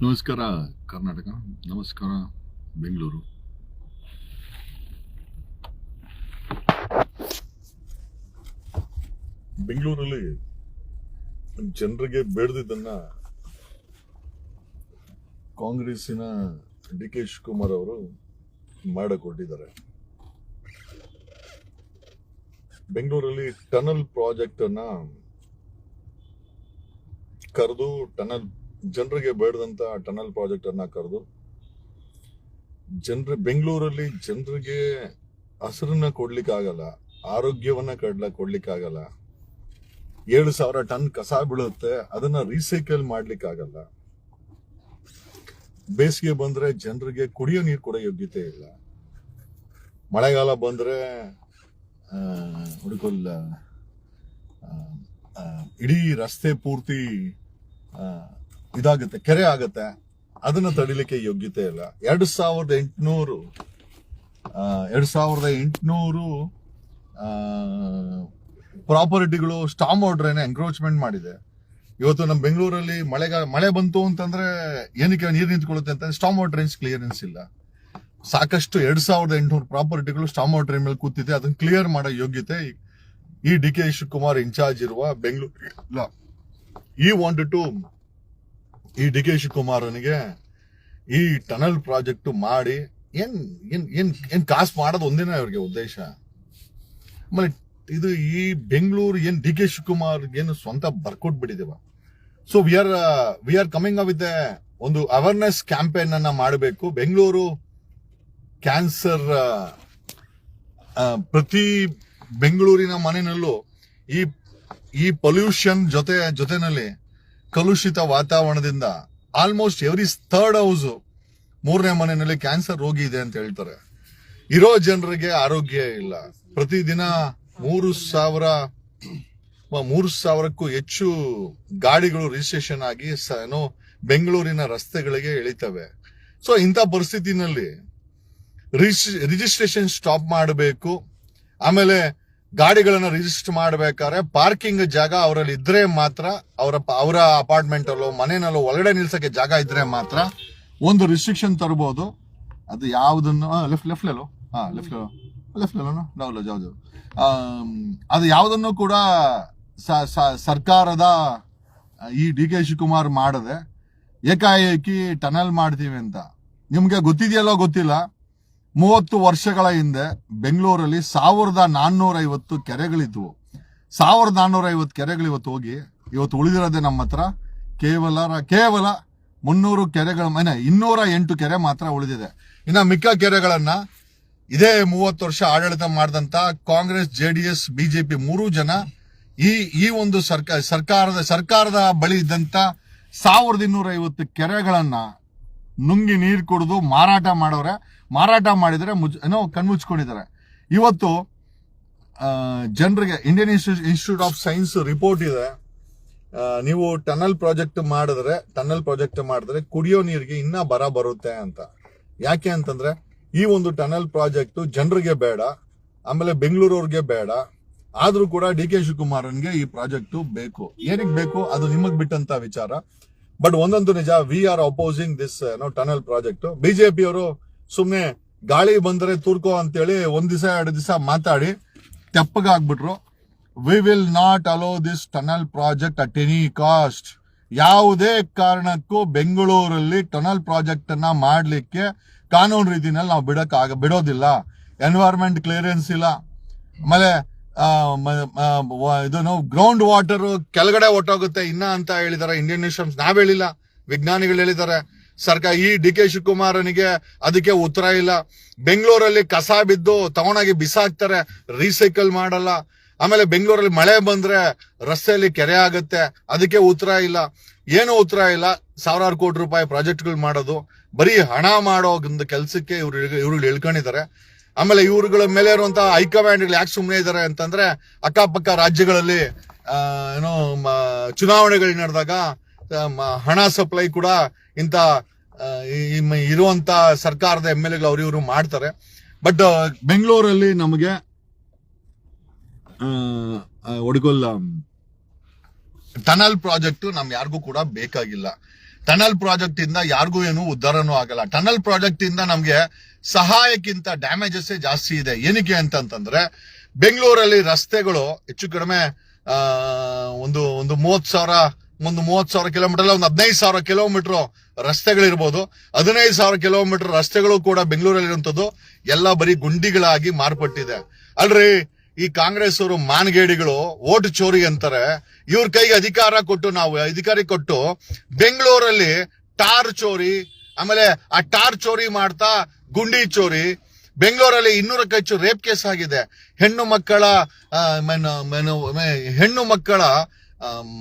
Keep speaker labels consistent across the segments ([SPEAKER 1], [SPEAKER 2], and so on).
[SPEAKER 1] ನಮಸ್ಕಾರ ಕರ್ನಾಟಕ, ನಮಸ್ಕಾರ ಬೆಂಗಳೂರು. ಬೆಂಗಳೂರಲ್ಲಿ ಜನರಿಗೆ ಬೇಡದಿದ್ದನ್ನ ಕಾಂಗ್ರೆಸ್ಸಿನ ಡಿ.ಕೆ. ಶಿವಕುಮಾರ್ ಅವರು ಮಾಡಿಕೊಟ್ಟಿದ್ದಾರೆ. ಬೆಂಗಳೂರಲ್ಲಿ ಟನಲ್ ಪ್ರಾಜೆಕ್ಟ್ ಅನ್ನ ಕರೆದು ಜನರಿಗೆ ಬೇಡದಂತ ಟನಲ್ ಪ್ರಾಜೆಕ್ಟ್ ಅನ್ನ ಕರೆದು ಬೆಂಗಳೂರಲ್ಲಿ ಜನರಿಗೆ ಹಸಿರನ್ನ ಕೊಡ್ಲಿಕ್ಕಾಗಲ್ಲ, ಆರೋಗ್ಯವನ್ನ ಕೊಡ್ಲಿಕ್ಕಾಗಲ್ಲ. 7,000 ಟನ್ ಕಸ ಬೀಳುತ್ತೆ, ಅದನ್ನ ರೀಸೈಕಲ್ ಮಾಡ್ಲಿಕ್ಕಾಗಲ್ಲ. ಬೇಸಿಗೆ ಬಂದ್ರೆ ಜನರಿಗೆ ಕುಡಿಯೋ ನೀರು ಕೂಡ ಯೋಗ್ಯತೆ ಇಲ್ಲ. ಮಳೆಗಾಲ ಬಂದ್ರೆ ಇಡೀ ರಸ್ತೆ ಪೂರ್ತಿ ಇದಾಗುತ್ತೆ, ಕೆರೆ ಆಗತ್ತೆ, ಅದನ್ನ ತಡಿಲಿಕ್ಕೆ ಯೋಗ್ಯತೆ ಇಲ್ಲ. 2,800 ಪ್ರಾಪರ್ಟಿಗಳು ಸ್ಟಾಮ್ ವಾಟರ್ನ ಎನ್ಕ್ರೋಚ್ಮೆಂಟ್ ಮಾಡಿದೆ. ಇವತ್ತು ನಮ್ಮ ಬೆಂಗಳೂರಲ್ಲಿ ಮಳೆ ಬಂತು ಅಂತಂದ್ರೆ ಏನಕ್ಕೆ ನೀರು ನಿಂತ್ಕೊಳ್ಳುತ್ತೆ ಅಂತಂದ್ರೆ ಸ್ಟಾಮ್ ವಾಟರ್ ಕ್ಲಿಯರೆನ್ಸ್ ಇಲ್ಲ. ಸಾಕಷ್ಟು 2,800 ಪ್ರಾಪರ್ಟಿಗಳು ಸ್ಟಾಮ್ ವಾಟರ್ ಮೇಲೆ ಕೂತಿದೆ. ಅದನ್ನ ಕ್ಲಿಯರ್ ಮಾಡೋ ಯೋಗ್ಯತೆ ಈ ಡಿ.ಕೆ. ಶಿವಕುಮಾರ್ ಇನ್ಚಾರ್ಜ್ ಇರುವ ಬೆಂಗಳೂರು ಈ ಡಿ.ಕೆ. ಶಿವಕುಮಾರನಿಗೆ ಈ ಟನಲ್ ಪ್ರಾಜೆಕ್ಟ್ ಮಾಡಿ ಏನ್ ಕಾಸು ಮಾಡೋದು ಒಂದಿನ ಅವ್ರಿಗೆ ಉದ್ದೇಶ. ಆಮೇಲೆ ಇದು ಈ ಬೆಂಗಳೂರು ಡಿ.ಕೆ. ಶಿವಕುಮಾರ್ ಏನು ಸ್ವಂತ ಬರ್ಕೊಟ್ಬಿಟ್ಟಿದೇವ. So we are coming with ಒಂದು ಅವೇರ್ನೆಸ್ ಕ್ಯಾಂಪೇನ್ ಅನ್ನ ಮಾಡಬೇಕು. ಬೆಂಗಳೂರು ಕ್ಯಾನ್ಸರ್, ಪ್ರತಿ ಬೆಂಗಳೂರಿನ ಮನೆಯಲ್ಲೂ ಈ ಪೊಲ್ಯೂಷನ್ ಜೊತೆನಲ್ಲಿ ಕಲುಷಿತ ವಾತಾವರಣದಿಂದ ಆಲ್ಮೋಸ್ಟ್ ಎವ್ರಿ ಥರ್ಡ್ ಹೌಸ್, 3ನೇ ಮನೆಯಲ್ಲಿ ಕ್ಯಾನ್ಸರ್ ರೋಗಿ ಇದೆ ಅಂತ ಹೇಳ್ತಾರೆ. ಇರೋ ಜನರಿಗೆ ಆರೋಗ್ಯ ಇಲ್ಲ. ಪ್ರತಿದಿನ 3,000ಕ್ಕೂ ಹೆಚ್ಚು ಗಾಡಿಗಳು ರಿಜಿಸ್ಟ್ರೇಷನ್ ಆಗಿ ಬೆಂಗಳೂರಿನ ರಸ್ತೆಗಳಿಗೆ ಇಳಿತವೆ. ಸೊ ಇಂಥ ಪರಿಸ್ಥಿತಿನಲ್ಲಿ ರಿಜಿಸ್ಟ್ರೇಷನ್ ಸ್ಟಾಪ್ ಮಾಡಬೇಕು. ಆಮೇಲೆ ಗಾಡಿಗಳನ್ನ ರಿಜಿಸ್ಟರ್ ಮಾಡಬೇಕಾದ್ರೆ ಪಾರ್ಕಿಂಗ್ ಜಾಗ ಅವರಲ್ಲಿ ಇದ್ರೆ ಮಾತ್ರ, ಅವರ ಅಪಾರ್ಟ್ಮೆಂಟ್ ಅಲ್ಲೋ ಮನೆಯಲ್ಲೋ ಒಳಗಡೆ ನಿಲ್ಸಕ್ಕೆ ಜಾಗ ಇದ್ರೆ ಮಾತ್ರ ಒಂದು ರಿಸ್ಟ್ರಿಕ್ಷನ್ ತರಬಹುದು. ಅದು ಯಾವುದನ್ನು ಅದು ಯಾವುದನ್ನು ಕೂಡ ಸರ್ಕಾರದ ಈ ಡಿ.ಕೆ. ಶಿವಕುಮಾರ್ ಮಾಡದೆ ಏಕಾಏಕಿ ಟನಲ್ ಮಾಡ್ತೀವಿ ಅಂತ ನಿಮ್ಗೆ ಗೊತ್ತಿದೆಯಲ್ಲೋ ಗೊತ್ತಿಲ್ಲ. 30 ವರ್ಷಗಳ ಹಿಂದೆ ಬೆಂಗಳೂರಲ್ಲಿ 1,450 ಕೆರೆಗಳಿದ್ವು. 1,450 ಕೆರೆಗಳು ಇವತ್ತು ಉಳಿದಿರೋದೆ ನಮ್ಮ ಹತ್ರ ಕೇವಲ 300 ಕೆರೆಗಳ 208 ಕೆರೆ ಮಾತ್ರ ಉಳಿದಿದೆ. ಇನ್ನ ಮಿಕ್ಕ ಕೆರೆಗಳನ್ನ ಇದೇ 30 ವರ್ಷ ಆಡಳಿತ ಮಾಡಿದಂತ ಕಾಂಗ್ರೆಸ್, ಜೆಡಿಎಸ್, ಬಿಜೆಪಿ 3 ಜನ ಈ ಒಂದು ಸರ್ಕಾರದ ಬಳಿ ಇದ್ದಂತ 1,250 ಕೆರೆಗಳನ್ನ ನುಂಗಿ ನೀರು ಕುಡಿದು ಮಾರಾಟ ಮಾಡಿದ್ರೆ ಕಣ್ಮುಚ್ಕೊಂಡಿದ್ದಾರೆ. ಇವತ್ತು ಜನರಿಗೆ Indian Institute of science report ಇದೆ. ನೀವು ಟನಲ್ ಪ್ರಾಜೆಕ್ಟ್ ಮಾಡಿದ್ರೆ ಕುಡಿಯೋ ನೀರಿಗೆ ಇನ್ನ ಬರ ಬರುತ್ತೆ ಅಂತ. ಯಾಕೆ ಅಂತಂದ್ರೆ ಈ ಒಂದು ಟನಲ್ ಪ್ರಾಜೆಕ್ಟ್ ಜನರಿಗೆ ಬೇಡ, ಆಮೇಲೆ ಬೆಂಗಳೂರವ್ರಿಗೆ ಬೇಡ. ಆದ್ರೂ ಕೂಡ ಡಿ.ಕೆ. ಶಿವಕುಮಾರನ್ಗೆ ಈ ಪ್ರಾಜೆಕ್ಟ್ ಬೇಕು. ಏನಕ್ಕೆ ಬೇಕು ಅದು ನಿಮಗ್ ಬಿಟ್ಟಂತ ವಿಚಾರ. ಬಟ್ ಒಂದಂತೂ ನಿಜ, we are opposing this tunnel project. BJP ಅವರು ಸುಮ್ನೆ ಗಾಳಿ ಬಂದ್ರೆ ತೂರ್ಕೋ ಅಂತೇಳಿ 1 ದಿವಸ 2 ದಿವಸ ಮಾತಾಡಿ ತೆಪ್ಪಗಾಗ್ಬಿಟ್ರು. We will not allow this tunnel project at any cost. ಯಾವುದೇ ಕಾರಣಕ್ಕೂ ಬೆಂಗಳೂರಲ್ಲಿ ಟನಲ್ ಪ್ರಾಜೆಕ್ಟ್ ಅನ್ನ ಮಾಡ್ಲಿಕ್ಕೆ ಕಾನೂನು ರೀತಿನಲ್ಲಿ ನಾವು ಬಿಡೋದಿಲ್ಲ. ಎನ್ವೈರನ್ಮೆಂಟ್ ಕ್ಲಿಯರೆನ್ಸ್ ಇಲ್ಲ. ಆಮೇಲೆ ಗ್ರೌಂಡ್ ವಾಟರ್ ಕೆಳಗಡೆ ಹೊಟ್ಟೋಗುತ್ತೆ ಇನ್ನ ಅಂತ ಹೇಳಿದಾರೆ ಇಂಡಿಯನ್ ನ್ಯೂಸ್. ನಾವ್ ಹೇಳಿಲ್ಲ, ವಿಜ್ಞಾನಿಗಳು ಹೇಳಿದ್ದಾರೆ. ಸರ್ಕಾರ ಈ ಡಿ.ಕೆ. ಶಿವಕುಮಾರನಿಗೆ ಅದಕ್ಕೆ ಉತ್ತರ ಇಲ್ಲ. ಬೆಂಗಳೂರಲ್ಲಿ ಕಸ ಬಿದ್ದು ತಗೊಂಡಾಗಿ ಬಿಸಾಕ್ತಾರೆ, ರೀಸೈಕಲ್ ಮಾಡಲ್ಲ. ಆಮೇಲೆ ಬೆಂಗಳೂರಲ್ಲಿ ಮಳೆ ಬಂದ್ರೆ ರಸ್ತೆಯಲ್ಲಿ ಕೆರೆ ಆಗುತ್ತೆ, ಅದಕ್ಕೆ ಉತ್ತರ ಇಲ್ಲ. ಏನು ಉತ್ತರ ಇಲ್ಲ. 1,000 ಕೋಟಿ ರೂಪಾಯಿ ಪ್ರಾಜೆಕ್ಟ್ಗಳು ಮಾಡೋದು, ಬರೀ ಹಣ ಮಾಡೋ ಒಂದು ಕೆಲಸಕ್ಕೆ ಇವ್ರು ಇಳ್ಕೊಂಡಿದ್ದಾರೆ. ಆಮೇಲೆ ಇವ್ರುಗಳ ಮೇಲೆ ಇರುವಂತಹ ಹೈಕಮಾಂಡ್ ಯಾಕೆ ಸುಮ್ಮನೆ ಇದ್ದಾರೆ ಅಂತಂದ್ರೆ, ಅಕ್ಕಪಕ್ಕ ರಾಜ್ಯಗಳಲ್ಲಿ ಚುನಾವಣೆಗಳು ನಡೆದಾಗ ಹಣ ಸಪ್ಲೈ ಕೂಡ ಇಂತ ಇರುವಂತ ಸರ್ಕಾರದ ಎಂ.ಎಲ್.ಎಗಳು ಅವ್ರಿವ್ರು ಮಾಡ್ತಾರೆ. ಬಟ್ ಬೆಂಗಳೂರಲ್ಲಿ ನಮಗೆ ಟನಲ್ ಪ್ರಾಜೆಕ್ಟ್ ನಮ್ ಯಾರಿಗೂ ಕೂಡ ಬೇಕಾಗಿಲ್ಲ. ಟನಲ್ ಪ್ರಾಜೆಕ್ಟ್ ಇಂದ ಯಾರಿಗೂ ಏನು ಉದ್ಧಾರನೂ ಆಗಲ್ಲ. ಟನಲ್ ಪ್ರಾಜೆಕ್ಟ್ ಇಂದ ನಮ್ಗೆ ಸಹಾಯಕ್ಕಿಂತ ಡ್ಯಾಮೇಜಸ್ ಜಾಸ್ತಿ ಇದೆ. ಏನಕ್ಕೆ ಅಂತಂದ್ರೆ ಬೆಂಗಳೂರಲ್ಲಿ ರಸ್ತೆಗಳು ಹೆಚ್ಚು ಕಡಿಮೆ ಒಂದು 30,000 ಕಿಲೋಮೀಟರ್ ಅಲ್ಲ, ಒಂದು 15,000 ಕಿಲೋಮೀಟರ್ ರಸ್ತೆಗಳಿರ್ಬೋದು. 15,000 ಕಿಲೋಮೀಟರ್ ರಸ್ತೆಗಳು ಕೂಡ ಬೆಂಗಳೂರಲ್ಲಿ ಇರುವಂತದ್ದು ಎಲ್ಲ ಬರೀ ಗುಂಡಿಗಳಾಗಿ ಮಾರ್ಪಟ್ಟಿದೆ. ಅಲ್ರಿ, ಈ ಕಾಂಗ್ರೆಸ್ ಅವರು ಮಾನಗೇಡಿಗಳು ಓಟ್ ಚೋರಿ ಅಂತಾರೆ. ಇವ್ರ ಕೈಗೆ ಅಧಿಕಾರಿ ಕೊಟ್ಟು ಬೆಂಗಳೂರಲ್ಲಿ ಟಾರ್ ಚೋರಿ, ಆಮೇಲೆ ಆ ಟಾರ್ ಚೋರಿ ಮಾಡ್ತಾ ಗುಂಡಿ ಚೋರಿ. ಬೆಂಗಳೂರಲ್ಲಿ 200ಕ್ಕೂ ಹೆಚ್ಚು ರೇಪ್ ಕೇಸ್ ಆಗಿದೆ. ಹೆಣ್ಣು ಮಕ್ಕಳ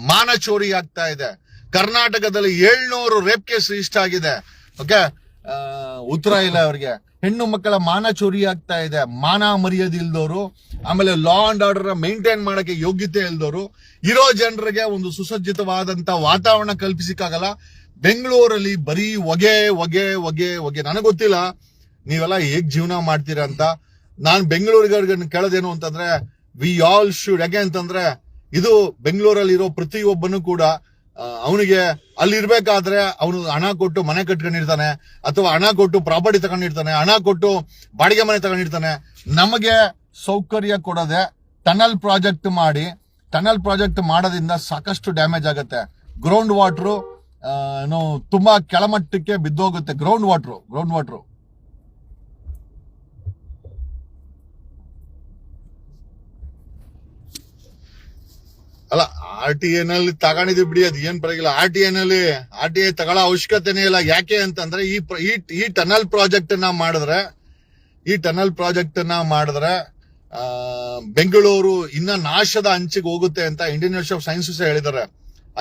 [SPEAKER 1] ಮಾನ ಚೋರಿ ಆಗ್ತಾ ಇದೆ. ಕರ್ನಾಟಕದಲ್ಲಿ 700 ರೇಪ್ ಕೇಸ್ ರಿಜಿಸ್ಟರ್ ಆಗಿದೆ. ಓಕೆ, ಉತ್ತರ ಇಲ್ಲ ಅವ್ರಿಗೆ. ಹೆಣ್ಣು ಮಕ್ಕಳ ಮಾನ ಚೋರಿ ಆಗ್ತಾ ಇದೆ. ಮಾನ ಮರ್ಯಾದೆ ಇಲ್ದವರು, ಆಮೇಲೆ ಲಾ ಅಂಡ್ ಆರ್ಡರ್ ಮೇಂಟೈನ್ ಮಾಡಕ್ಕೆ ಯೋಗ್ಯತೆ ಇಲ್ದವರು, ಇರೋ ಜನರಿಗೆ ಒಂದು ಸುಸಜ್ಜಿತವಾದಂತ ವಾತಾವರಣ ಕಲ್ಪಿಸಿಕಾಗಲ್ಲ. ಬೆಂಗಳೂರಲ್ಲಿ ಬರೀ ಹೊಗೆ ಹೊಗೆ ಹೊಗೆ ಹೊಗೆ. ನನಗೆ ಗೊತ್ತಿಲ್ಲ ನೀವೆಲ್ಲ ಹೇಗ್ ಜೀವನ ಮಾಡ್ತೀರಾ ಅಂತ. ನಾನ್ ಬೆಂಗಳೂರಿಗರಿಗೆ ಕೇಳೋದೇನು ಅಂತಂದ್ರೆ, ವಿ ಆಲ್ ಶುಡ್, ಯಾಕೆ ಅಂತಂದ್ರೆ ಇದು ಬೆಂಗಳೂರಲ್ಲಿ ಇರೋ ಪ್ರತಿಯೊಬ್ಬನು ಕೂಡ ಅವನಿಗೆ ಅಲ್ಲಿರ್ಬೇಕಾದ್ರೆ ಅವನು ಹಣ ಕೊಟ್ಟು ಮನೆ ಕಟ್ಕೊಂಡಿರ್ತಾನೆ, ಅಥವಾ ಹಣ ಕೊಟ್ಟು ಪ್ರಾಪರ್ಟಿ ತಗೊಂಡಿರ್ತಾನೆ, ಹಣ ಕೊಟ್ಟು ಬಾಡಿಗೆ ಮನೆ ತಗೊಂಡಿರ್ತಾನೆ. ನಮಗೆ ಸೌಕರ್ಯ ಕೊಡದೆ ಟನಲ್ ಪ್ರಾಜೆಕ್ಟ್ ಮಾಡೋದ್ರಿಂದ ಸಾಕಷ್ಟು ಡ್ಯಾಮೇಜ್ ಆಗುತ್ತೆ. ಗ್ರೌಂಡ್ ವಾಟರ್ ತುಂಬಾ ಕೆಳಮಟ್ಟಕ್ಕೆ ಬಿದ್ದೋಗುತ್ತೆ. ಗ್ರೌಂಡ್ ವಾಟರ್ ಅಲ್ಲ, RTA ನಲ್ಲಿ ತಗೊಂಡಿದ್ವಿ ಬಿಡಿ, ಅದು ಏನ್ ಪರವಾಗಿಲ್ಲ. RTA ತಗೊಳ್ಳೋ ಅವಶ್ಯಕತೆನೇ ಇಲ್ಲ. ಯಾಕೆ ಅಂತಂದ್ರೆ ಈ ಟನಲ್ ಪ್ರಾಜೆಕ್ಟ್ ಮಾಡಿದ್ರೆ ಬೆಂಗಳೂರು ಇನ್ನ ನಾಶದ ಅಂಚಿಗೆ ಹೋಗುತ್ತೆ ಅಂತ ಇಂಡಿಯನ್ ಇನ್ಸ್ಟಿಟ್ಯೂಟ್ ಆಫ್ ಸೈನ್ಸಸ್ ಹೇಳಿದ್ದಾರೆ.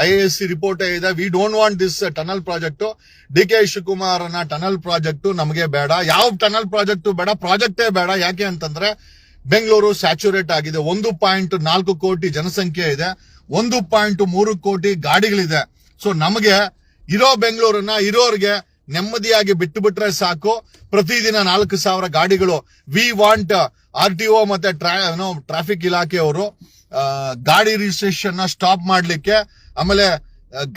[SPEAKER 1] IISc ರಿಪೋರ್ಟ್ ಇದೆ. We don't want this tunnel project. DK ಶಿವಕುಮಾರ್ನ ಟನಲ್ ಪ್ರಾಜೆಕ್ಟ್ ನಮಗೆ ಬೇಡ. ಯಾವ ಟನಲ್ ಪ್ರಾಜೆಕ್ಟ್ ಬೇಡ, ಪ್ರಾಜೆಕ್ಟೇ ಬೇಡ. ಯಾಕೆ ಅಂತಂದ್ರೆ ಬೆಂಗಳೂರು ಸ್ಯಾಚುರೇಟ್ ಆಗಿದೆ. 1.4 ಕೋಟಿ ಜನಸಂಖ್ಯೆ ಇದೆ, 1.3 ಕೋಟಿ ಗಾಡಿಗಳಿದೆ. ಸೊ ನಮಗೆ ಇರೋ ಬೆಂಗಳೂರನ್ನ ಇರೋರಿಗೆ ನೆಮ್ಮದಿಯಾಗಿ ಬಿಟ್ಟು ಬಿಟ್ರೆ ಸಾಕು. ಪ್ರತಿದಿನ 4,000 ಗಾಡಿಗಳು. ವಿ ವಾಂಟ್ RTO ಮತ್ತೆ ಟ್ರಾಫಿಕ್ ಇಲಾಖೆಯವರು ಗಾಡಿ ರಿಜಿಸ್ಟ್ರೇಷನ್ ಸ್ಟಾಪ್ ಮಾಡ್ಲಿಕ್ಕೆ, ಆಮೇಲೆ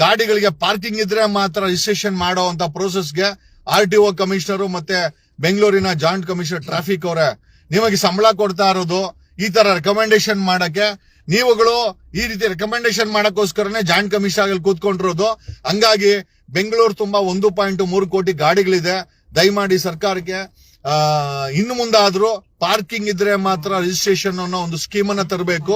[SPEAKER 1] ಗಾಡಿಗಳಿಗೆ ಪಾರ್ಕಿಂಗ್ ಇದ್ರೆ ಮಾತ್ರ ರಿಜಿಸ್ಟ್ರೇಷನ್ ಮಾಡೋ ಅಂತ ಪ್ರೋಸೆಸ್ಗೆ RTO ಕಮಿಷನರ್ ಮತ್ತೆ ಬೆಂಗಳೂರಿನ ಜಾಯಿಂಟ್ ಕಮಿಷನರ್ ಟ್ರಾಫಿಕ್ ಅವರೇ ನಿಮಗೆ ಸಂಬಳ ಕೊಡ್ತಾ ಇರೋದು ಈ ತರ ರೆಕಮೆಂಡೇಶನ್ ಮಾಡಕ್ಕೆ. ನೀವುಗಳು ಈ ರೀತಿ ರೆಕಮೆಂಡೇಶನ್ ಮಾಡಕ್ಕೋಸ್ಕರನೇ ಜಾಯಿಂಟ್ ಕಮಿಷನರ್ ಕೂತ್ಕೊಂಡಿರೋದು. ಹಂಗಾಗಿ ಬೆಂಗಳೂರು ತುಂಬಾ 1.3 ಕೋಟಿ ಗಾಡಿಗಳಿದೆ. ದಯಮಾಡಿ ಸರ್ಕಾರಕ್ಕೆ ಇನ್ನು ಮುಂದಾದ್ರೂ ಪಾರ್ಕಿಂಗ್ ಇದ್ರೆ ಮಾತ್ರ ರಿಜಿಸ್ಟ್ರೇಷನ್ ಅನ್ನೋ ಒಂದು ಸ್ಕೀಮ್ ಅನ್ನ ತರಬೇಕು.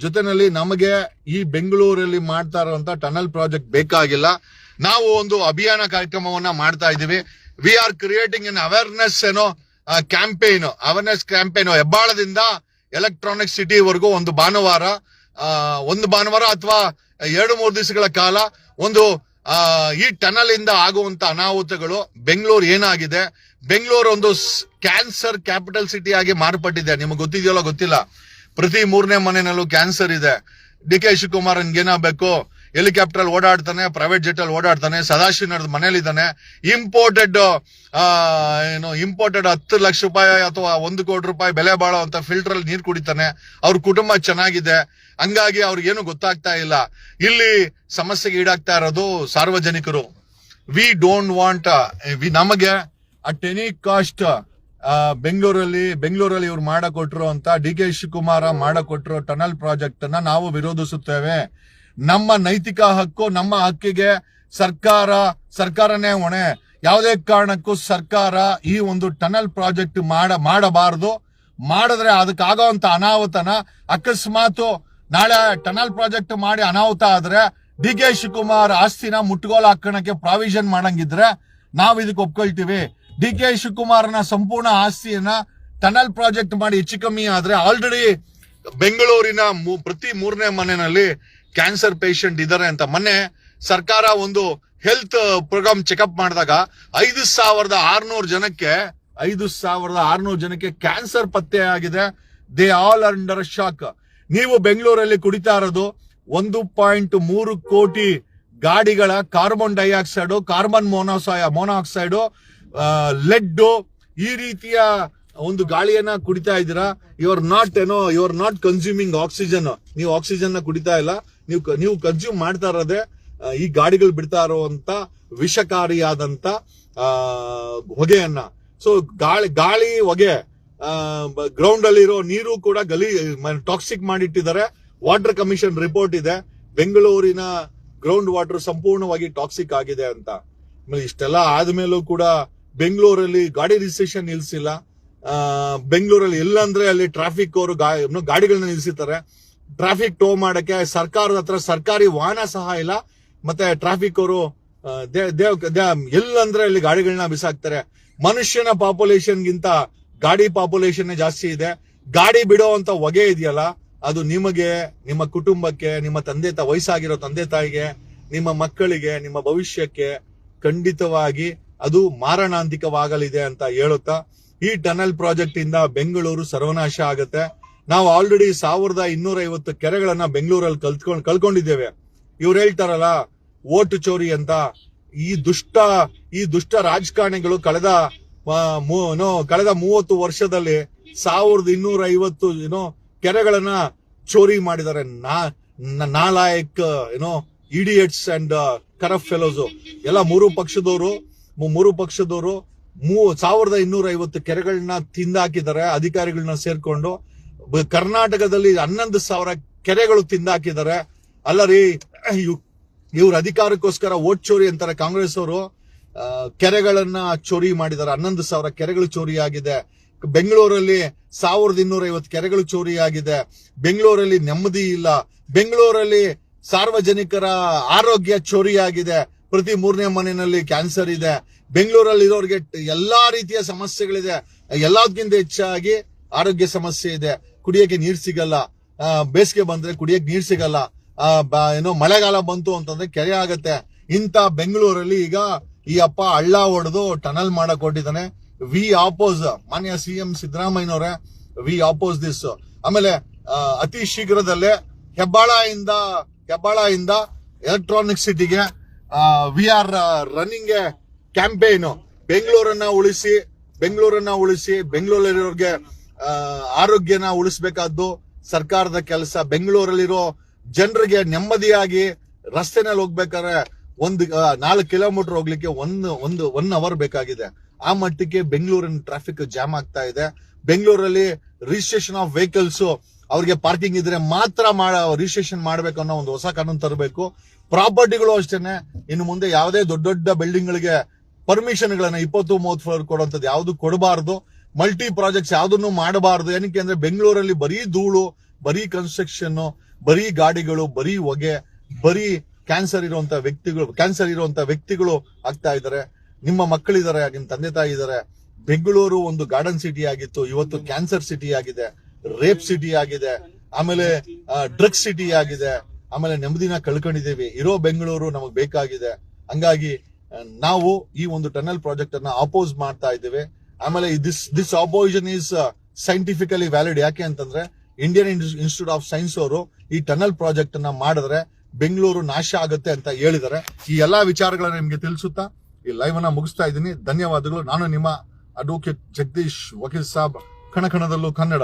[SPEAKER 1] ಜೊತೆನಲ್ಲಿ ನಮಗೆ ಈ ಬೆಂಗಳೂರಲ್ಲಿ ಮಾಡ್ತಾ ಇರುವಂತ ಟನಲ್ ಪ್ರಾಜೆಕ್ಟ್ ಬೇಕಾಗಿಲ್ಲ. ನಾವು ಒಂದು ಅಭಿಯಾನ ಕಾರ್ಯಕ್ರಮವನ್ನ ಮಾಡ್ತಾ ಇದೀವಿ. We are creating an awareness campaign. ಹೆಬ್ಬಾಳದಿಂದ ಎಲೆಕ್ಟ್ರಾನಿಕ್ ಸಿಟಿ ವರೆಗೂ ಒಂದು ಭಾನುವಾರ ಅಥವಾ 2-3 ದಿವಸಗಳ ಕಾಲ ಈ ಟನಲ್ ಇಂದ ಆಗುವಂತ ಅನಾಹುತಗಳು, ಬೆಂಗಳೂರು ಏನಾಗಿದೆ, ಬೆಂಗಳೂರು ಒಂದು ಕ್ಯಾನ್ಸರ್ ಕ್ಯಾಪಿಟಲ್ ಸಿಟಿ ಆಗಿ ಮಾರ್ಪಟ್ಟಿದೆ. ನಿಮಗೆ ಗೊತ್ತಿದೆಯಲ್ಲ ಗೊತ್ತಿಲ್ಲ, ಪ್ರತಿ 3ನೇ ಮನೆಯಲ್ಲೂ ಕ್ಯಾನ್ಸರ್ ಇದೆ. DK ಶಿವಕುಮಾರ್ ಏನಾಗಬೇಕು, ಹೆಲಿಕಾಪ್ಟರ್ ಅಲ್ಲಿ ಓಡಾಡ್ತಾನೆ, ಪ್ರೈವೇಟ್ ಜೆಟ್ ಅಲ್ಲಿ ಓಡಾಡ್ತಾನೆ, ಸದಾಶಿವನಗರದ ಮನೇಲಿದ್ದಾನೆ. ಇಂಪೋರ್ಟೆಡ್ 10 ಲಕ್ಷ ರೂಪಾಯಿ ಅಥವಾ 1 ಕೋಟಿ ರೂಪಾಯಿ ಬೆಲೆ ಬಾಳುವಂತ ಫಿಲ್ಟರ್ ಅಲ್ಲಿ ನೀರು ಕುಡಿತಾನೆ. ಅವ್ರ ಕುಟುಂಬ ಚೆನ್ನಾಗಿದೆ, ಹಂಗಾಗಿ ಅವ್ರಿಗೇನು ಗೊತ್ತಾಗ್ತಾ ಇಲ್ಲ. ಇಲ್ಲಿ ಸಮಸ್ಯೆಗೆ ಈಡಾಗ್ತಾ ಇರೋದು ಸಾರ್ವಜನಿಕರು. ವಿ ಡೋಂಟ್ ವಾಂಟ್, ನಮಗೆ ಅಟ್ ಎನಿ ಕಾಸ್ಟ್ ಬೆಂಗಳೂರಲ್ಲಿ ಇವ್ರು ಮಾಡಕೊಟ್ರು ಅಂತ DK ಶಿವಕುಮಾರ ಮಾಡಕೊಟ್ರು ಟನಲ್ ಪ್ರಾಜೆಕ್ಟ್ ಅನ್ನ ನಾವು ವಿರೋಧಿಸುತ್ತೇವೆ. ನಮ್ಮ ನೈತಿಕ ಹಕ್ಕು, ನಮ್ಮ ಹಕ್ಕಿಗೆ ಸರ್ಕಾರನೇ ಹೊಣೆ. ಯಾವುದೇ ಕಾರಣಕ್ಕೂ ಸರ್ಕಾರ ಈ ಒಂದು ಟನಲ್ ಪ್ರಾಜೆಕ್ಟ್ ಮಾಡಬಾರದು. ಮಾಡಿದ್ರೆ ಅದಕ್ಕಾಗೋಂತ ಅನಾಹುತನ, ಅಕಸ್ಮಾತ್ ನಾಳೆ ಟನಲ್ ಪ್ರಾಜೆಕ್ಟ್ ಮಾಡಿ ಅನಾಹುತ ಆದ್ರೆ DK ಶಿವಕುಮಾರ್ ಆಸ್ತಿನ ಮುಟ್ಟುಗೋಲು ಹಾಕೋಣಕ್ಕೆ ಪ್ರಾವಿಷನ್ ಮಾಡಂಗಿದ್ರೆ ನಾವ್ ಇದಕ್ಕೆ ಒಪ್ಕೊಳ್ತೀವಿ. DK ಶಿವಕುಮಾರ್ನ ಸಂಪೂರ್ಣ ಆಸ್ತಿಯನ್ನ ಟನಲ್ ಪ್ರಾಜೆಕ್ಟ್ ಮಾಡಿ ಹೆಚ್ಚು ಕಮ್ಮಿ ಆದ್ರೆ, ಆಲ್ರೆಡಿ ಬೆಂಗಳೂರಿನ ಪ್ರತಿ 3ನೇ ಮನೆಯಲ್ಲಿ ಕ್ಯಾನ್ಸರ್ ಪೇಷಂಟ್ ಇದಾರೆ ಅಂತ ಮೊನ್ನೆ ಸರ್ಕಾರ ಒಂದು ಹೆಲ್ತ್ ಪ್ರೋಗ್ರಾಮ್ ಚೆಕ್ಅಪ್ ಮಾಡಿದಾಗ 5,600 ಜನಕ್ಕೆ ಕ್ಯಾನ್ಸರ್ ಪತ್ತೆ ಆಗಿದೆ. They all under shock. ನೀವು ಬೆಂಗಳೂರಲ್ಲಿ ಕುಡಿತಾ ಇರೋದು 1.3 ಕೋಟಿ ಗಾಡಿಗಳ carbon dioxide, carbon monoxide, lead, ಈ ರೀತಿಯ ಒಂದು ಗಾಳಿಯನ್ನ ಕುಡಿತಾ ಇದ್ದೀರಾ. You are not consuming oxygen. ನೀವು ಆಕ್ಸಿಜನ್ ನ ಕುಡಿತಾ ಇಲ್ಲ, ನೀವು ಕನ್ಸ್ಯೂಮ್ ಮಾಡ್ತಾ ಇರೋದೇ ಈ ಗಾಡಿಗಳು ಬಿಡ್ತಾ ಇರುವಂತ ವಿಷಕಾರಿಯಾದಂತ ಹೊಗೆಯನ್ನ. ಸೊ ಗಾಳಿ ಹೊಗೆ, ಗ್ರೌಂಡ್ ಅಲ್ಲಿರೋ ನೀರು ಕೂಡ ಟಾಕ್ಸಿಕ್ ಮಾಡಿಟ್ಟಿದ್ದಾರೆ. ವಾಟರ್ ಕಮಿಷನ್ ರಿಪೋರ್ಟ್ ಇದೆ, ಬೆಂಗಳೂರಿನ ಗ್ರೌಂಡ್ ವಾಟರ್ ಸಂಪೂರ್ಣವಾಗಿ ಟಾಕ್ಸಿಕ್ ಆಗಿದೆ ಅಂತ. ಇಷ್ಟೆಲ್ಲ ಆದ್ಮೇಲೂ ಕೂಡ ಬೆಂಗಳೂರಲ್ಲಿ ಗಾಡಿ ರಿಜಿಸ್ಟ್ರೇಷನ್ ನಿಲ್ಸಿಲ್ಲ. ಬೆಂಗಳೂರಲ್ಲಿ ಎಲ್ಲಂದ್ರೆ ಅಲ್ಲಿ ಟ್ರಾಫಿಕ್ ಅವರು ಗಾಡಿಗಳನ್ನ ನಿಲ್ಸಿರ್ತಾರೆ. ಟ್ರಾಫಿಕ್ ಟೋ ಮಾಡಕ್ಕೆ ಸರ್ಕಾರದ ಹತ್ರ ಸರ್ಕಾರಿ ವಾಹನ ಸಹ ಇಲ್ಲ. ಮತ್ತೆ ಟ್ರಾಫಿಕ್ ಅವರು ಎಲ್ಲಂದ್ರೆ ಅಲ್ಲಿ ಗಾಡಿಗಳನ್ನ ಬಿಸಾಕ್ತಾರೆ. ಮನುಷ್ಯನ ಪಾಪ್ಯುಲೇಷನ್ ಗಿಂತ ಗಾಡಿ ಪಾಪ್ಯುಲೇಷನ್ ಜಾಸ್ತಿ ಇದೆ. ಗಾಡಿ ಬಿಡೋವಂತ ಹೊಗೆ ಇದೆಯಲ್ಲ, ಅದು ನಿಮಗೆ, ನಿಮ್ಮ ಕುಟುಂಬಕ್ಕೆ, ನಿಮ್ಮ ವಯಸ್ಸಾಗಿರೋ ತಂದೆ ತಾಯಿಗೆ, ನಿಮ್ಮ ಮಕ್ಕಳಿಗೆ, ನಿಮ್ಮ ಭವಿಷ್ಯಕ್ಕೆ ಖಂಡಿತವಾಗಿ ಅದು ಮಾರಣಾಂತಿಕವಾಗಲಿದೆ ಅಂತ ಹೇಳುತ್ತಾ, ಈ ಟನಲ್ ಪ್ರಾಜೆಕ್ಟ್ ಇಂದ ಬೆಂಗಳೂರು ಸರ್ವನಾಶ ಆಗುತ್ತೆ. ನಾವು ಆಲ್ರೆಡಿ 1250 ಕೆರೆಗಳನ್ನ ಬೆಂಗಳೂರಲ್ಲಿ ಕಳ್ಕೊಂಡಿದ್ದೇವೆ. ಇವ್ರು ಹೇಳ್ತಾರಲ್ಲ ಓಟ್ ಚೋರಿ ಅಂತ. ಈ ದುಷ್ಟ ರಾಜಕಾರಣಿಗಳು ಕಳೆದ 30 ವರ್ಷದಲ್ಲಿ 1250 ಕೆರೆಗಳನ್ನ ಚೋರಿ ಮಾಡಿದ್ದಾರೆ. ನಾಲಾಯಕ್ ಇಡಿಯಟ್ಸ್ ಅಂಡ್ ಕರಪ್ಟ್ ಫೆಲೋಸ್ ಎಲ್ಲ ಮೂರು ಪಕ್ಷದವರು 1250 ಕೆರೆಗಳನ್ನ ತಿಂದಾಕಿದ್ದಾರೆ ಅಧಿಕಾರಿಗಳನ್ನ ಸೇರ್ಕೊಂಡು. ಕರ್ನಾಟಕದಲ್ಲಿ 11,000 ಕೆರೆಗಳು ತಿಂದಾಕಿದ್ದಾರೆ. ಅಲ್ಲ ರೀ, ಇವ್ರ ಅಧಿಕಾರಕ್ಕೋಸ್ಕರ ಓಟ್ ಚೋರಿ ಅಂತಾರೆ ಕಾಂಗ್ರೆಸ್ ಅವರು. ಕೆರೆಗಳನ್ನ ಚೋರಿ ಮಾಡಿದ್ದಾರೆ. 11,000 ಕೆರೆಗಳು ಚೋರಿ ಆಗಿದೆ. ಬೆಂಗಳೂರಲ್ಲಿ 1250 ಕೆರೆಗಳು ಚೋರಿ ಆಗಿದೆ. ಬೆಂಗಳೂರಲ್ಲಿ ನೆಮ್ಮದಿ ಇಲ್ಲ. ಬೆಂಗಳೂರಲ್ಲಿ ಸಾರ್ವಜನಿಕರ ಆರೋಗ್ಯ ಚೋರಿಯಾಗಿದೆ. ಪ್ರತಿ 3ನೇ ಮನೆಯಲ್ಲಿ ಕ್ಯಾನ್ಸರ್ ಇದೆ. ಬೆಂಗಳೂರಲ್ಲಿ ಇರೋರಿಗೆ ಎಲ್ಲಾ ರೀತಿಯ ಸಮಸ್ಯೆಗಳಿದೆ. ಎಲ್ಲದಕ್ಕಿಂತ ಹೆಚ್ಚಾಗಿ ಆರೋಗ್ಯ ಸಮಸ್ಯೆ ಇದೆ. ಕುಡಿಯಕ್ಕೆ ನೀರ್ ಸಿಗಲ್ಲ. ಬೇಸಿಗೆ ಬಂದ್ರೆ ಕುಡಿಯಕ್ಕೆ ನೀರ್ ಸಿಗಲ್ಲ. ಮಳೆಗಾಲ ಬಂತು ಅಂತಂದ್ರೆ ಕೆರೆ ಆಗತ್ತೆ. ಇಂತ ಬೆಂಗಳೂರಲ್ಲಿ ಈಗ ಈ ಅಪ್ಪ ಹಳ್ಳ ಹೊಡೆದು ಟನಲ್ ಮಾಡಕ್ ಹೊರಟಿದ್ದಾನೆ. ವಿ ಆಪೋಸ್, ಮಾನ್ಯ ಸಿಎಂ ಸಿದ್ದರಾಮಯ್ಯನವರೇ, ವಿ ಆಪೋಸ್ ದಿಸ್. ಆಮೇಲೆ ಅತಿ ಶೀಘ್ರದಲ್ಲೇ ಹೆಬ್ಬಾಳದಿಂದ ಎಲೆಕ್ಟ್ರಾನಿಕ್ ಸಿಟಿಗೆ we are running a campaign. ಬೆಂಗಳೂರನ್ನ ಉಳಿಸಿ ಬೆಂಗಳೂರಲ್ಲಿರೋರ್ಗೆ ಆರೋಗ್ಯನ ಉಳಿಸಬೇಕಾದ್ದು ಸರ್ಕಾರದ ಕೆಲಸ. ಬೆಂಗಳೂರಲ್ಲಿರೋ ಜನರಿಗೆ ನೆಮ್ಮದಿಯಾಗಿ ರಸ್ತೆನಲ್ಲಿ ಹೋಗ್ಬೇಕಾದ್ರೆ 4 ಕಿಲೋಮೀಟರ್ ಹೋಗ್ಲಿಕ್ಕೆ 1 ಅವರ್ ಬೇಕಾಗಿದೆ. ಆ ಮಟ್ಟಕ್ಕೆ ಬೆಂಗಳೂರಿನ ಟ್ರಾಫಿಕ್ ಜಾಮ್ ಆಗ್ತಾ ಇದೆ. ಬೆಂಗಳೂರಲ್ಲಿ ರಿಜಿಸ್ಟ್ರೇಷನ್ ಆಫ್ ವೆಹಿಕಲ್ಸ್, ಅವ್ರಿಗೆ ಪಾರ್ಕಿಂಗ್ ಇದ್ರೆ ಮಾತ್ರ ರಿಜಿಸ್ಟ್ರೇಷನ್ ಮಾಡ್ಬೇಕು ಅನ್ನೋ ಒಂದು ಹೊಸ ಕಾನೂನು ತರಬೇಕು. ಪ್ರಾಪರ್ಟಿಗಳು ಅಷ್ಟೇನೆ, ಇನ್ನು ಮುಂದೆ ಯಾವುದೇ ದೊಡ್ಡ ಬಿಲ್ಡಿಂಗ್ ಗಳಿಗೆ ಪರ್ಮಿಷನ್ ಗಳನ್ನ 20-30 ಫ್ಲೋರ್ ಕೊಡುವಂತದ್ದು ಯಾವ್ದು ಕೊಡಬಾರ್ದು. ಮಲ್ಟಿ ಪ್ರಾಜೆಕ್ಟ್ಸ್ ಯಾವ್ದನ್ನು ಮಾಡಬಾರ್ದು. ಏನಕ್ಕೆ ಅಂದ್ರೆ ಬೆಂಗಳೂರಲ್ಲಿ ಬರೀ ಧೂಳು, ಬರೀ ಕನ್ಸ್ಟ್ರಕ್ಷನ್, ಬರೀ ಗಾಡಿಗಳು, ಬರೀ ಹೊಗೆ, ಬರೀ ಕ್ಯಾನ್ಸರ್ ಇರುವಂತ ವ್ಯಕ್ತಿಗಳು ಆಗ್ತಾ ಇದ್ದಾರೆ. ನಿಮ್ಮ ಮಕ್ಕಳಿದ್ದಾರೆ, ನಿಮ್ ತಂದೆ ತಾಯಿ ಇದ್ದಾರೆ. ಬೆಂಗಳೂರು ಒಂದು ಗಾರ್ಡನ್ ಸಿಟಿ ಆಗಿತ್ತು, ಇವತ್ತು ಕ್ಯಾನ್ಸರ್ ಸಿಟಿ ಆಗಿದೆ, ರೇಪ್ ಸಿಟಿ ಆಗಿದೆ, ಆಮೇಲೆ ಡ್ರಗ್ಸ್ ಸಿಟಿ ಆಗಿದೆ. ಆಮೇಲೆ ನೆಮ್ಮದಿನ ಕಳ್ಕೊಂಡಿದ್ದೇವೆ. ಇರೋ ಬೆಂಗಳೂರು ನಮಗ್ ಬೇಕಾಗಿದೆ. ಹಂಗಾಗಿ ನಾವು ಈ ಒಂದು ಟನಲ್ ಪ್ರಾಜೆಕ್ಟ್ ಅನ್ನ ಅಪೋಸ್ ಮಾಡ್ತಾ ಇದ್ದೇವೆ. ಆಮೇಲೆ this opposition is scientifically valid. ಯಾಕೆ ಅಂತಂದ್ರೆ ಇಂಡಿಯನ್ ಇನ್ಸ್ಟಿಟ್ಯೂಟ್ ಆಫ್ ಸೈನ್ಸ್ ಅವರು ಈ ಟನಲ್ ಪ್ರಾಜೆಕ್ಟ್ ಅನ್ನ ಮಾಡಿದ್ರೆ ಬೆಂಗಳೂರು ನಾಶ ಆಗುತ್ತೆ ಅಂತ ಹೇಳಿದ್ದಾರೆ. ಈ ಎಲ್ಲಾ ವಿಚಾರಗಳನ್ನ ನಿಮ್ಗೆ ತಿಳಿಸುತ್ತಾ ಈ ಲೈವ್ ಅನ್ನ ಮುಗಿಸ್ತಾ ಇದ್ದೀನಿ. ಧನ್ಯವಾದಗಳು. ನಾನು ನಿಮ್ಮ ಅಡ್ವೊಕೇಟ್ ಜಗದೀಶ್ ವಕೀಲ್ ಸಾಬ್, ಕಣಕಣದಲ್ಲೂ ಕನ್ನಡ.